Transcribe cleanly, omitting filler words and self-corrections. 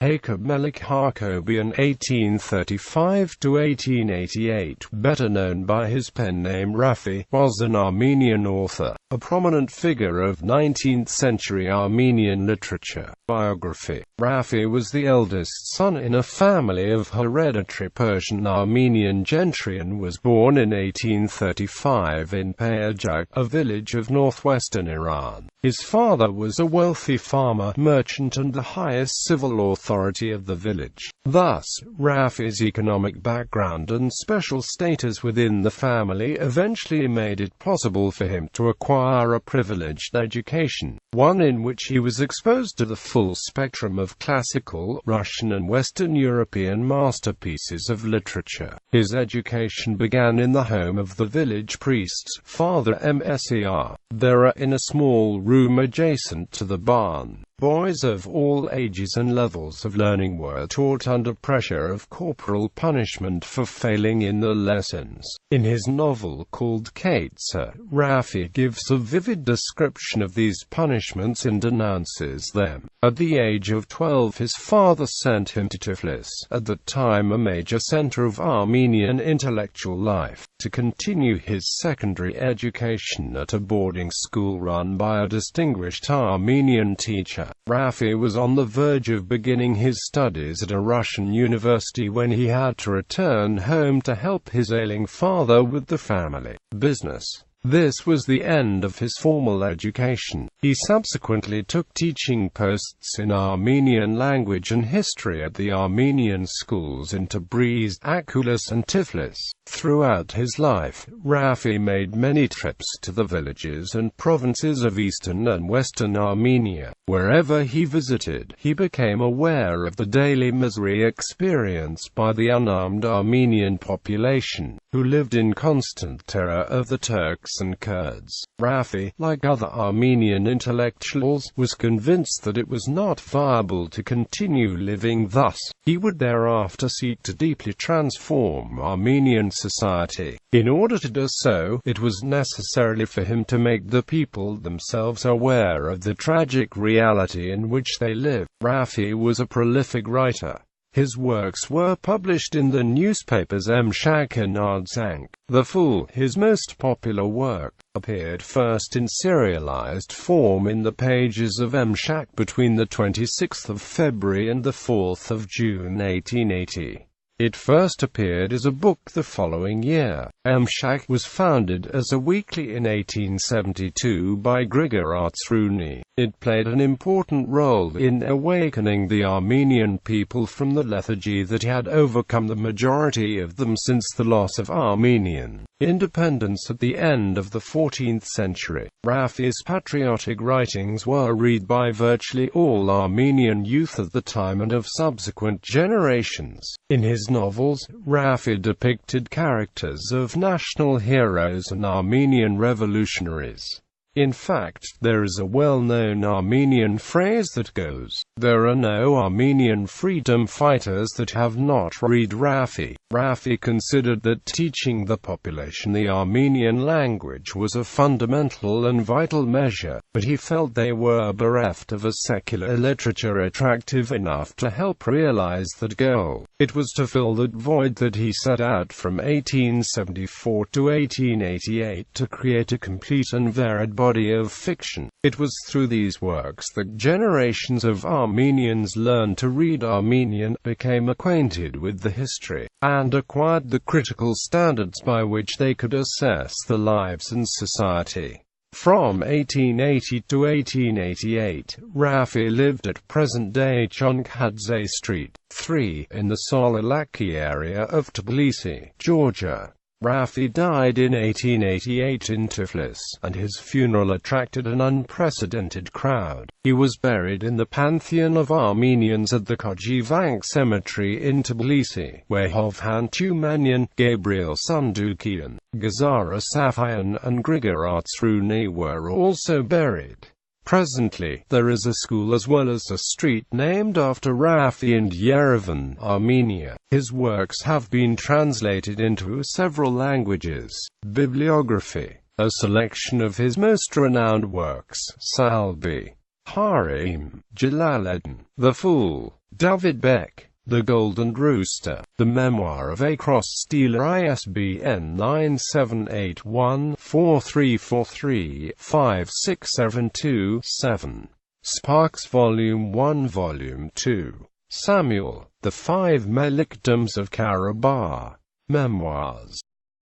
Hakob Melik Hakobian (1835–1888), better known by his pen name Raffi, was an Armenian author, a prominent figure of 19th-century Armenian literature. Biography. Raffi was the eldest son in a family of hereditary Persian Armenian gentry and was born in 1835 in Payajak, a village of northwestern Iran. His father was a wealthy farmer, merchant and the highest civil authority of the village. Thus, Raffi's economic background and special status within the family eventually made it possible for him to acquire a privileged education, one in which he was exposed to the full spectrum of classical, Russian and Western European masterpieces of literature. His education began in the home of the village priest's father Mser. There, in a small room adjacent to the barn, boys of all ages and levels of learning were taught under pressure of corporal punishment for failing in the lessons. In his novel called Kaitsa, Raffi gives a vivid description of these punishments and denounces them. At the age of 12 his father sent him to Tiflis, at that time a major center of Armenian intellectual life, to continue his secondary education at a boarding school run by a distinguished Armenian teacher. Raffi was on the verge of beginning his studies at a Russian university when he had to return home to help his ailing father with the family business. This was the end of his formal education. He subsequently took teaching posts in Armenian language and history at the Armenian schools in Tabriz, Akullis and Tiflis. Throughout his life, Raffi made many trips to the villages and provinces of eastern and western Armenia. Wherever he visited, he became aware of the daily misery experienced by the unarmed Armenian population, who lived in constant terror of the Turks and Kurds. Raffi, like other Armenian intellectuals, was convinced that it was not viable to continue living thus. He would thereafter seek to deeply transform Armenian society. In order to do so, it was necessary for him to make the people themselves aware of the tragic reality in which they live. Raffi was a prolific writer. His works were published in the newspapers Mshak and Ardzank. The Fool, his most popular work, appeared first in serialized form in the pages of Mshak between the 26th of February and the 4th of June 1880. It first appeared as a book the following year. Mshak was founded as a weekly in 1872 by Grigor Artsruni. It played an important role in awakening the Armenian people from the lethargy that had overcome the majority of them since the loss of Armenian independence at the end of the 14th century. Raffi's patriotic writings were read by virtually all Armenian youth at the time and of subsequent generations. In his novels, Raffi depicted characters of national heroes and Armenian revolutionaries. In fact, there is a well-known Armenian phrase that goes, "There are no Armenian freedom fighters that have not read Raffi." Raffi considered that teaching the population the Armenian language was a fundamental and vital measure, but he felt they were bereft of a secular literature attractive enough to help realize that goal. It was to fill that void that he set out from 1874 to 1888 to create a complete and varied body of fiction. It was through these works that generations of Armenians learned to read Armenian, became acquainted with the history, and acquired the critical standards by which they could assess the lives and society. From 1880 to 1888, Raffi lived at present-day Chonkhadze Street, 3, in the Solalaki area of Tbilisi, Georgia. Raffi died in 1888 in Tiflis, and his funeral attracted an unprecedented crowd. He was buried in the pantheon of Armenians at the Kojivank Cemetery in Tbilisi, where Hovhan Tumanyan, Gabriel Sundukian, Gazara Safayan and Grigor Artsruni were also buried. Presently, there is a school as well as a street named after Raffi in Yerevan, Armenia. His works have been translated into several languages. Bibliography. A selection of his most renowned works. Salbi. Harim, Jalaleddin, The Fool, David Beck, The Golden Rooster, The Memoir of a Cross-Stealer, ISBN 978-1443-5672-7. Sparks Volume 1 Volume 2. Samuel, The Five Melikdoms of Karabakh. Memoirs.